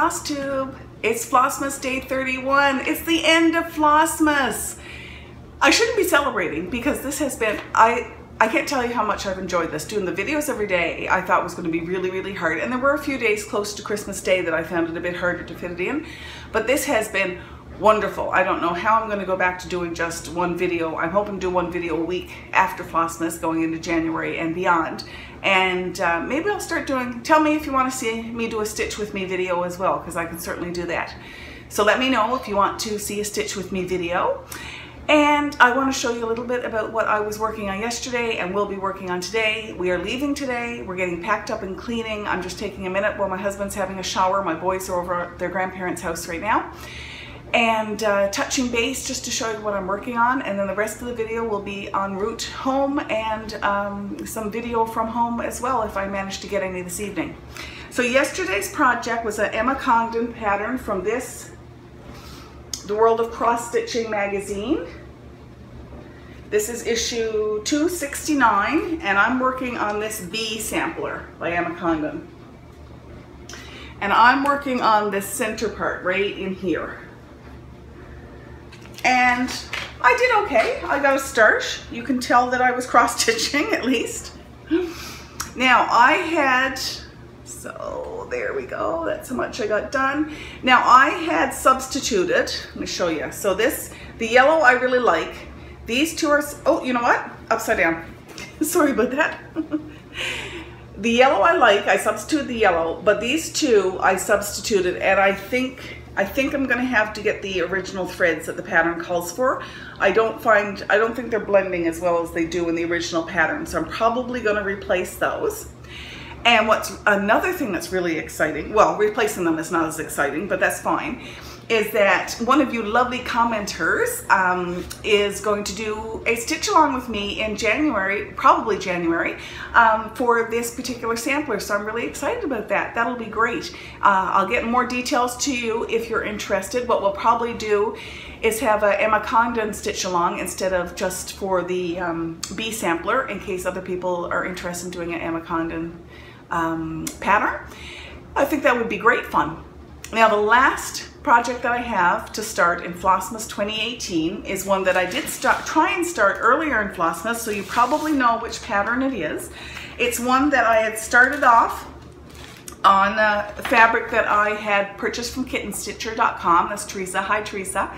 FlossTube. It's Flossmas Day 31. It's the end of Flossmas. I shouldn't be celebrating because this has been, I can't tell you how much I've enjoyed this. Doing the videos every day I thought was going to be really, really hard. And there were a few days close to Christmas Day that I found it a bit harder to fit it in. But this has been wonderful. I don't know how I'm going to go back to doing just one video. I'm hoping to do one video a week after Flossmas going into January and beyond. And maybe I'll start doing, tell me if you want to see me do a Stitch With Me video as well, because I can certainly do that. So let me know if you want to see a Stitch With Me video. And I want to show you a little bit about what I was working on yesterday and will be working on today. We are leaving today. We're getting packed up and cleaning. I'm just taking a minute while my husband's having a shower. My boys are over at their grandparents' house right now. And touching base just to show you what I'm working on, and then the rest of the video will be en route home and some video from home as well if I manage to get any this evening. So yesterday's project was an Emma Congdon pattern from this, The World of Cross Stitching magazine. This is issue 269, and I'm working on this bee sampler by Emma Congdon. And I'm working on this center part right in here. And I did okay. I got a start. You can tell that I was cross-stitching at least. Now I had, so there we go. That's how much I got done. Now I had substituted, let me show you. So this, the yellow I really like. These two are, oh, you know what? Upside down. Sorry about that. The yellow I like, I substituted the yellow, but these two I substituted, and I think I'm going to have to get the original threads that the pattern calls for. I don't think they're blending as well as they do in the original pattern, so I'm probably going to replace those. And what's another thing that's really exciting, well, replacing them is not as exciting, but that's fine, is that one of you lovely commenters is going to do a stitch along with me in January, probably January, for this particular sampler. So I'm really excited about that. That'll be great. I'll get more details to you if you're interested. What we'll probably do is have a Emma Congdon stitch along instead of just for the bee sampler, in case other people are interested in doing an Emma Congdon pattern. I think that would be great fun. Now the last project that I have to start in Flossmas 2018 is one that I did try and start earlier in Flossmas, so you probably know which pattern it is. It's one that I had started off on fabric that I had purchased from kittenstitcher.com. That's Teresa. Hi Teresa.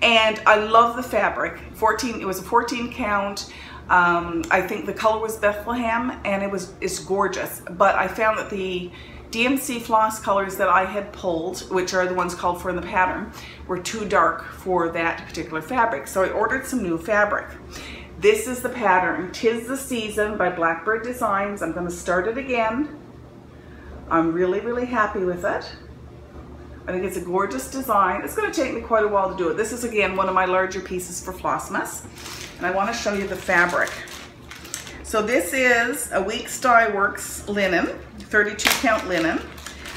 And I love the fabric. It was a 14 count. I think the color was Bethlehem, and it's gorgeous. But I found that the DMC floss colors that I had pulled, which are the ones called for in the pattern, were too dark for that particular fabric. So I ordered some new fabric. This is the pattern, 'Tis the Season by Blackbird Designs. I'm going to start it again. I'm really, really happy with it. I think it's a gorgeous design. It's going to take me quite a while to do it. This is, again, one of my larger pieces for Flossmas. And I want to show you the fabric. So this is a Weeks Dye Works linen, 32 count linen.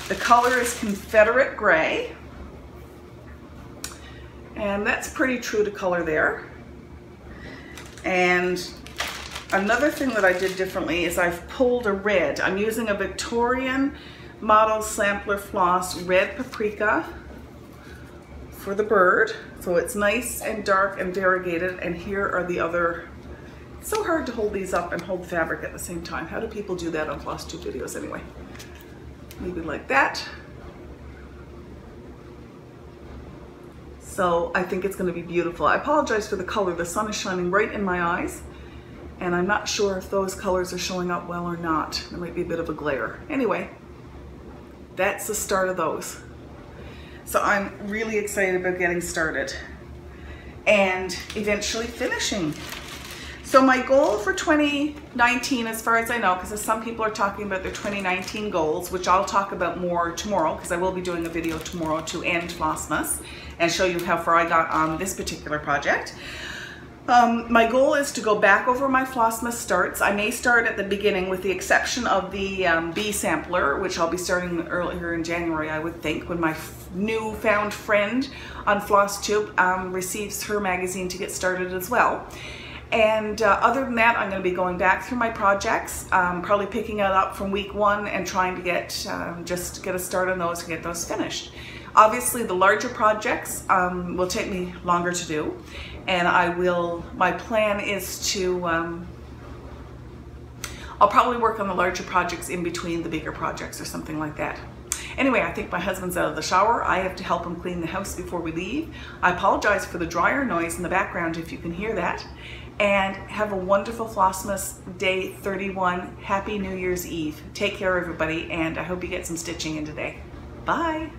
The color is Confederate Gray. And that's pretty true to color there. And another thing that I did differently is I've pulled a red. I'm using a Victorian Model Sampler Floss Red Paprika for the bird. So it's nice and dark and variegated. And here are the other. It's so hard to hold these up and hold fabric at the same time. How do people do that on FlossTube videos anyway? Maybe like that. So I think it's going to be beautiful. I apologize for the color. The sun is shining right in my eyes, and I'm not sure if those colors are showing up well or not. There might be a bit of a glare. Anyway, that's the start of those. So I'm really excited about getting started and eventually finishing. So my goal for 2019, as far as I know, because some people are talking about their 2019 goals, which I'll talk about more tomorrow, because I will be doing a video tomorrow to end Flossmas and show you how far I got on this particular project. My goal is to go back over my Flossmas starts. I may start at the beginning with the exception of the bee sampler, which I'll be starting earlier in January, I would think, when my newfound friend on FlossTube receives her magazine to get started as well. And other than that, I'm going to be going back through my projects, probably picking it up from week 1 and trying to get just get a start on those and get those finished. Obviously, the larger projects will take me longer to do, and my plan is to, I'll probably work on the larger projects in between the bigger projects or something like that. Anyway, I think my husband's out of the shower. I have to help him clean the house before we leave. I apologize for the dryer noise in the background if you can hear that. And have a wonderful Flossmas Day 31. Happy New Year's Eve. Take care, everybody, and I hope you get some stitching in today. Bye.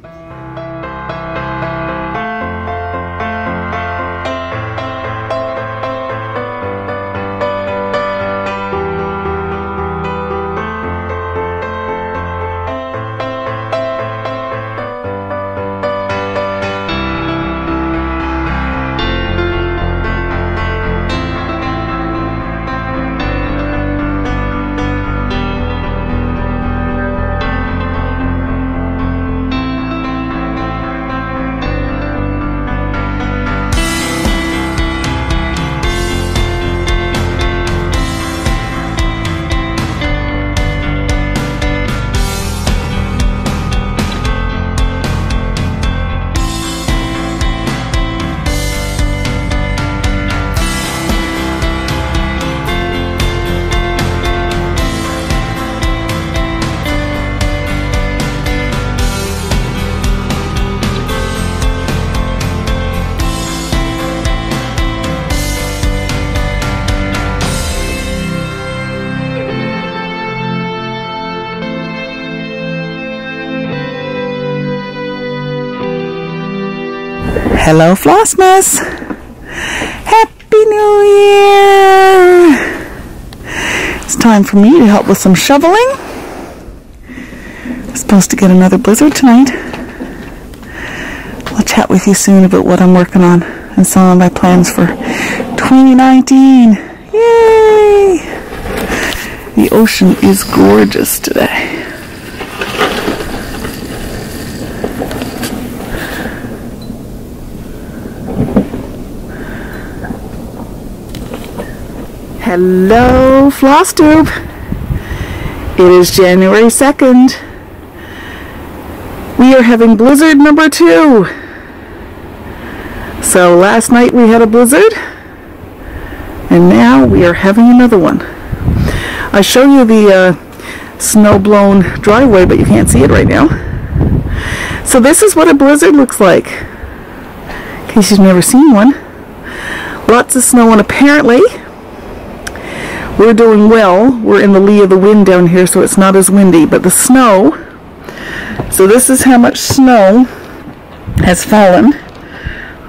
Hello, Flossmas! Happy New Year! It's time for me to help with some shoveling. I'm supposed to get another blizzard tonight. I'll chat with you soon about what I'm working on and some of my plans for 2019. Yay! The ocean is gorgeous today. Hello, Floss Tube. It is January 2nd. We are having blizzard number 2. So last night we had a blizzard, and now we are having another one. I show you the snow-blown driveway, but you can't see it right now. So this is what a blizzard looks like, in case you've never seen one. Lots of snow, and apparently we're doing well. We're in the lee of the wind down here, so it's not as windy, but the snow, so this is how much snow has fallen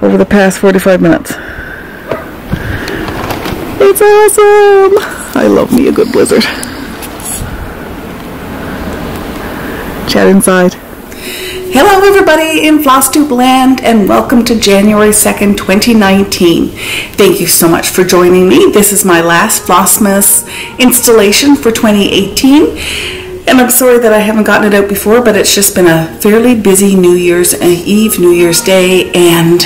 over the past 45 minutes. It's awesome! I love me a good blizzard. Chat inside. Hello everybody in FlossTube land, and welcome to January 2nd, 2019. Thank you so much for joining me. This is my last Flossmas installation for 2018. And I'm sorry that I haven't gotten it out before, but it's just been a fairly busy New Year's Eve, New Year's Day, and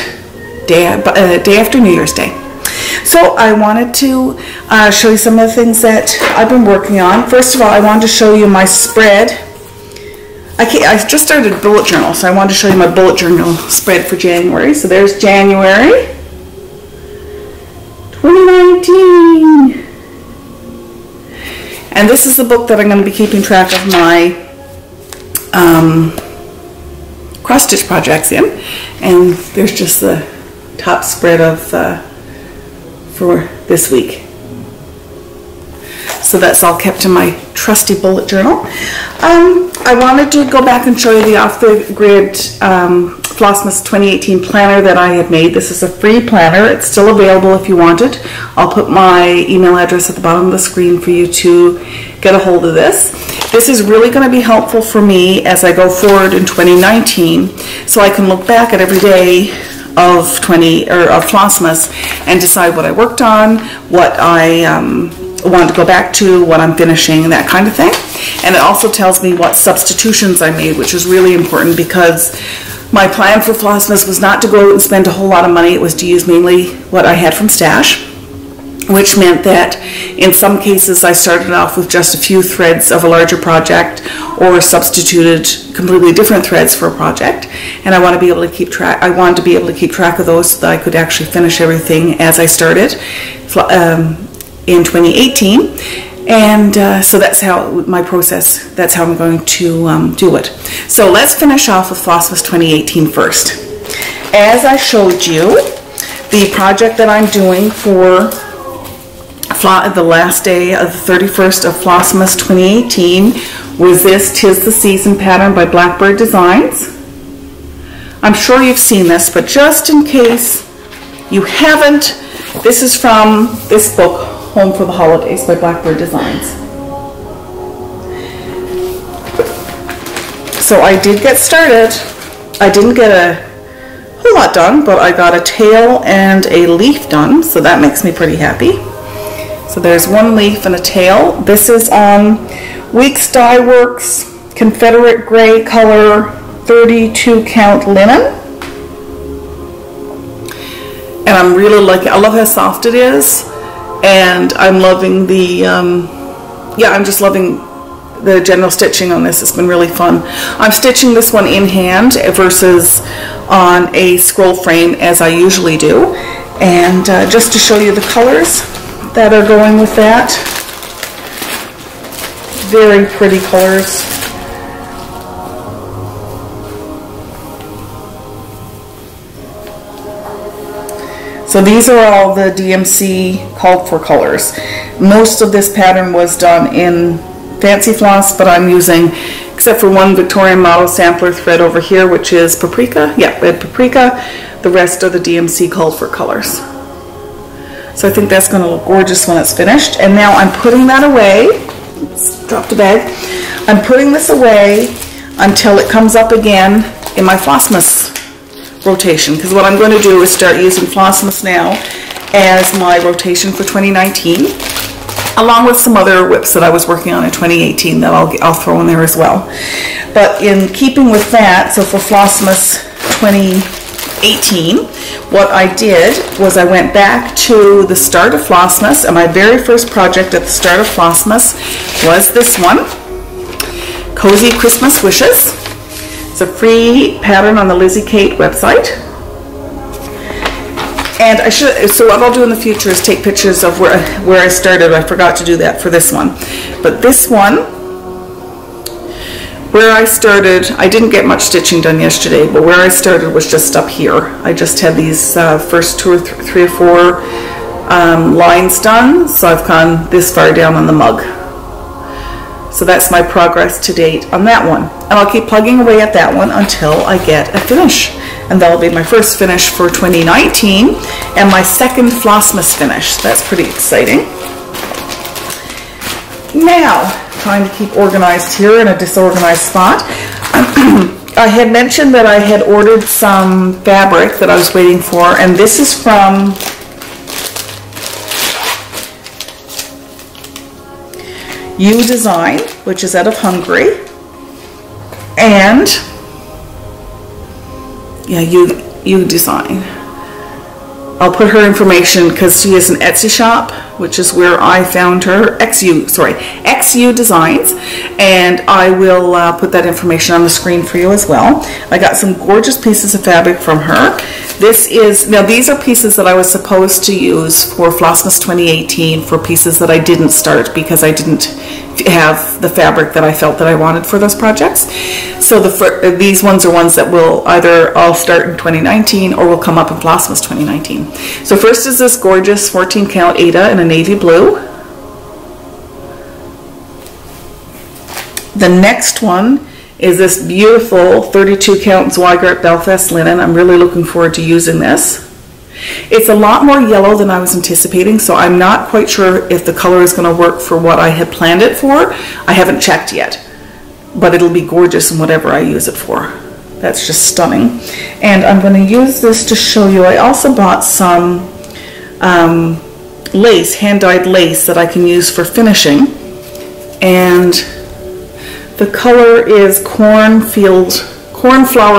day after New Year's Day. So I wanted to show you some of the things that I've been working on. First of all, I wanted to show you my spread. I just started a bullet journal, so I wanted to show you my bullet journal spread for January. So there's January 2019. And this is the book that I'm going to be keeping track of my cross-stitch projects in. And there's just the top spread of for this week. So that's all kept in my trusty bullet journal. I wanted to go back and show you the off-the-grid Flossmas 2018 planner that I had made. This is a free planner. It's still available if you want it. I'll put my email address at the bottom of the screen for you to get a hold of this. This is really going to be helpful for me as I go forward in 2019, so I can look back at every day of Flossmas and decide what I worked on, what I want to go back to, what I'm finishing, that kind of thing. And it also tells me what substitutions I made, which is really important because my plan for Flossmas was not to go out and spend a whole lot of money. It was to use mainly what I had from stash. which meant that in some cases I started off with just a few threads of a larger project or substituted completely different threads for a project, and I wanted to be able to keep track of those so that I could actually finish everything as I started in 2018. And so that's how my process, that's how I'm going to do it. So let's finish off with Flossmas 2018 first. As I showed you, the project that I'm doing for the last day of the 31st of Flossmas 2018 was this "'Tis the Season" pattern by Blackbird Designs. I'm sure you've seen this, but just in case you haven't, this is from this book, Home for the Holidays by Blackbird Designs. So I did get started. I didn't get a whole lot done, but I got a tail and a leaf done, so that makes me pretty happy. So there's one leaf and a tail. This is on Weeks Dye Works Confederate Gray color 32 count linen. And I'm really liking it. I love how soft it is. And I'm loving the, I'm just loving the general stitching on this. It's been really fun. I'm stitching this one in hand versus on a scroll frame as I usually do. And just to show you the colors that are going with that. Very pretty colors. So these are all the DMC called for colors. Most of this pattern was done in Fancy Floss, but I'm using, except for one Victorian model sampler thread over here, which is Paprika. Yeah, red Paprika. The rest are the DMC called for colors. So I think that's going to look gorgeous when it's finished. And now I'm putting that away. Oops, dropped a bag. I'm putting this away until it comes up again in my Flossmas rotation, because what I'm going to do is start using Flossmas now as my rotation for 2019, along with some other whips that I was working on in 2018 that I'll throw in there as well. But in keeping with that, so for Flossmas 2018, what I did was I went back to the start of Flossmas, and my very first project at the start of Flossmas was this one, Cozy Christmas Wishes. It's a free pattern on the Lizzie Kate website. And so what I'll do in the future is take pictures of where I started. I forgot to do that for this one. But this one, where I started, I didn't get much stitching done yesterday, but where I started was just up here. I just had these first three or four lines done, so I've gone this far down on the mug. So that's my progress to date on that one. And I'll keep plugging away at that one until I get a finish. And that'll be my first finish for 2019 and my second Flossmas finish. That's pretty exciting. Now, trying to keep organized here in a disorganized spot. I had mentioned that I had ordered some fabric that I was waiting for, and this is from You Design, which is out of Hungary. And yeah, You Design. I'll put her information because she has an Etsy shop, which is where I found her, XU Designs, and I will put that information on the screen for you as well. I got some gorgeous pieces of fabric from her. Now these are pieces that I was supposed to use for Flossmas 2018 for pieces that I didn't start because I didn't have the fabric that I felt that I wanted for those projects. So these ones are ones that will either all start in 2019 or will come up in Flossmas 2019. So first is this gorgeous 14 count Ada in a navy blue. The next one is this beautiful 32 count Zweigart Belfast linen. I'm really looking forward to using this. It's a lot more yellow than I was anticipating, so I'm not quite sure if the color is going to work for what I had planned it for. I haven't checked yet, but it'll be gorgeous in whatever I use it for. That's just stunning. And I'm going to use this to show you. I also bought some lace, hand-dyed lace that I can use for finishing. And the color is Cornflower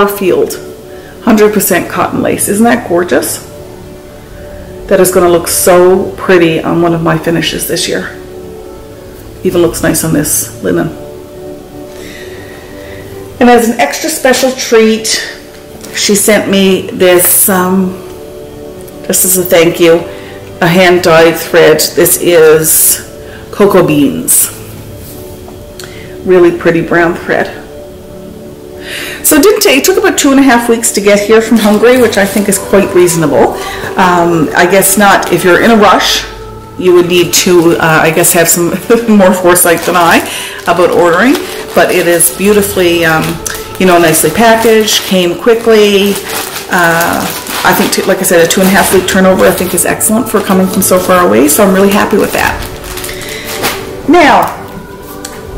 Field, 100% cotton lace. Isn't that gorgeous? that is going to look so pretty on one of my finishes this year. Even looks nice on this linen. And as an extra special treat, she sent me this, just as a thank you, a hand-dyed thread. This is cocoa beans. Really pretty brown thread. So it took about 2.5 weeks to get here from Hungary, which I think is quite reasonable. I guess not if you're in a rush. You would need to, I guess, have some more foresight than I about ordering. But it is beautifully, you know, nicely packaged, came quickly. I think, like I said, a 2.5 week turnover I think is excellent for coming from so far away. So I'm really happy with that. Now,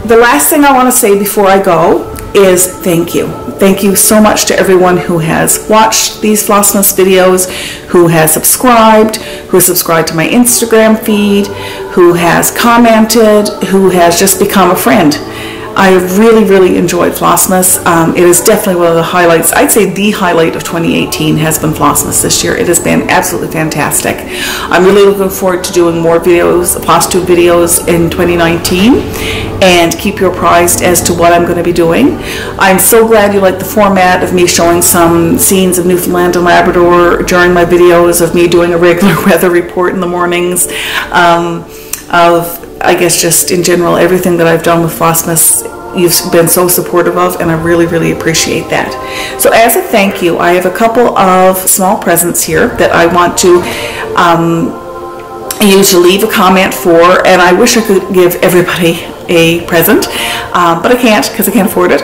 the last thing I want to say before I go is thank you. Thank you so much to everyone who has watched these Flossmas videos, who has subscribed to my Instagram feed, who has commented, who has just become a friend. I really, really enjoyed Flossmas. It is definitely one of the highlights. I'd say the highlight of 2018 has been Flossmas this year. It has been absolutely fantastic. I'm really looking forward to doing more videos, FlossTube videos in 2019, and keep you apprised as to what I'm going to be doing. I'm so glad you like the format of me showing some scenes of Newfoundland and Labrador during my videos, of me doing a regular weather report in the mornings, of I guess just in general everything that I've done with Flossmas. You've been so supportive of, and I really, really appreciate that. So as a thank you, I have a couple of small presents here that I want to you to leave a comment for, and I wish I could give everybody a present, but I can't because I can't afford it.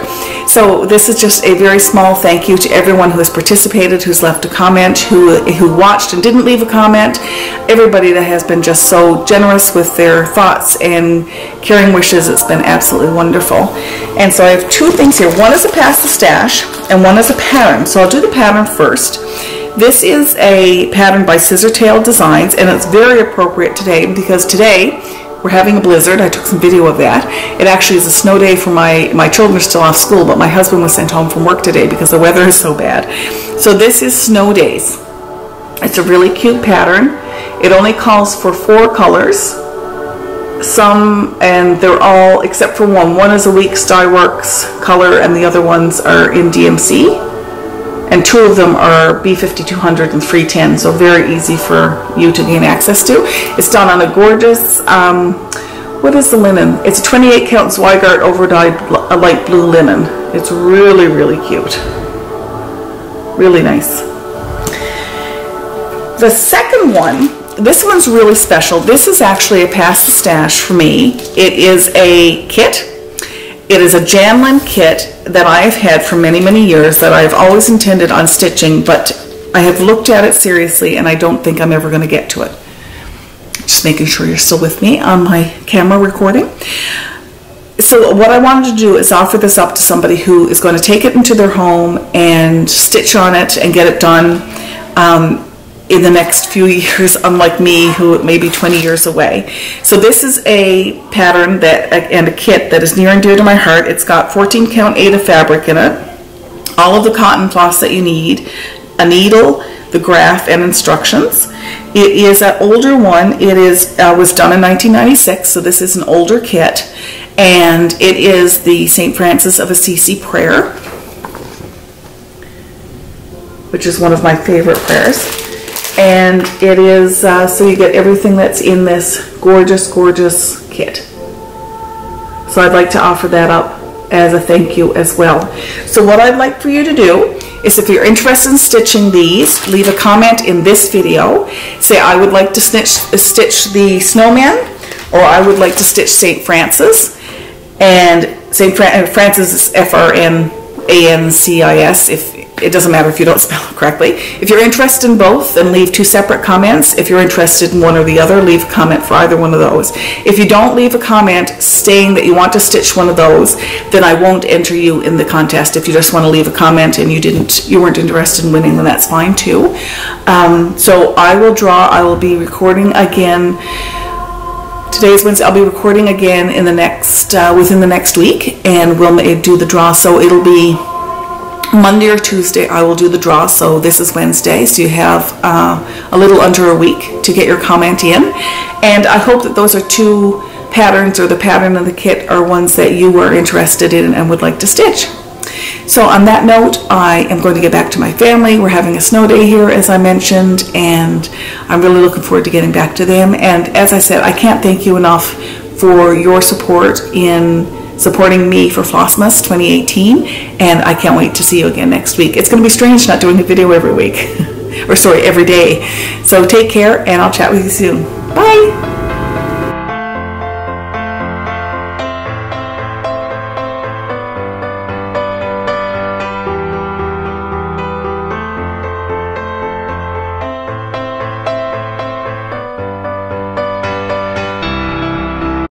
So this is just a very small thank you to everyone who has participated, who's left a comment, who watched and didn't leave a comment, everybody that has been just so generous with their thoughts and caring wishes. It's been absolutely wonderful. And so I have two things here. One is a pass the stash and one is a pattern. So I'll do the pattern first. This is a pattern by Scissortail Designs, and it's very appropriate today because today we're having a blizzard. I took some video of that. It actually is a snow day for my children are still off school, but my husband was sent home from work today because the weather is so bad. So this is Snow Days. It's a really cute pattern. It only calls for 4 colors. And they're all, except for one. One is a weak Styworks color and the other ones are in DMC. And 2 of them are B5200 and 310, so very easy for you to gain access to. It's done on a gorgeous, what is the linen? It's a 28 count Zweigart overdyed a light blue linen. It's really, really cute. Really nice. The second one, this one's really special. This is actually a pass the stash for me. It is a kit. It is a Janlin kit that I have had for many, many years that I've always intended on stitching, but I have looked at it seriously and I don't think I'm ever going to get to it. Just making sure you're still with me on my camera recording. So what I wanted to do is offer this up to somebody who is going to take it into their home and stitch on it and get it done in the next few years, unlike me who may be 20 years away. So this is a pattern and a kit that is near and dear to my heart. It's got 14 count 8 of fabric in it, all of the cotton floss that you need, a needle, the graph, and instructions. It is an older one. It was done in 1996, so this is an older kit, and it is the St. Francis of Assisi prayer, which is one of my favorite prayers. And it is, so you get everything that's in this gorgeous, gorgeous kit. So I'd like to offer that up as a thank you as well. So what I'd like for you to do is, if you're interested in stitching these, leave a comment in this video. Say, I would like to stitch the snowman, or I would like to stitch St. Francis. And St. Francis is F-R-N-A-N-C-I-S, if it doesn't matter if you don't spell it correctly. If you're interested in both, then leave 2 separate comments. If you're interested in one or the other, leave a comment for either one of those. If you don't leave a comment saying that you want to stitch one of those, then I won't enter you in the contest. If you just want to leave a comment and you weren't interested in winning, then that's fine too. So I will be recording again. Today's Wednesday. I'll be recording again in the next within the next week, and we'll do the draw. So it'll be Monday or Tuesday I will do the draw, so this is Wednesday, so you have a little under a week to get your comment in, and I hope that those are 2 patterns, or the pattern of the kit are ones that you were interested in and would like to stitch. So on that note, I am going to get back to my family. We're having a snow day here, as I mentioned, and I'm really looking forward to getting back to them. And as I said, I can't thank you enough for your support in supporting me for Flossmas 2018, and I can't wait to see you again next week. It's going to be strange not doing a video every week, or sorry, every day. So take care, and I'll chat with you soon. Bye!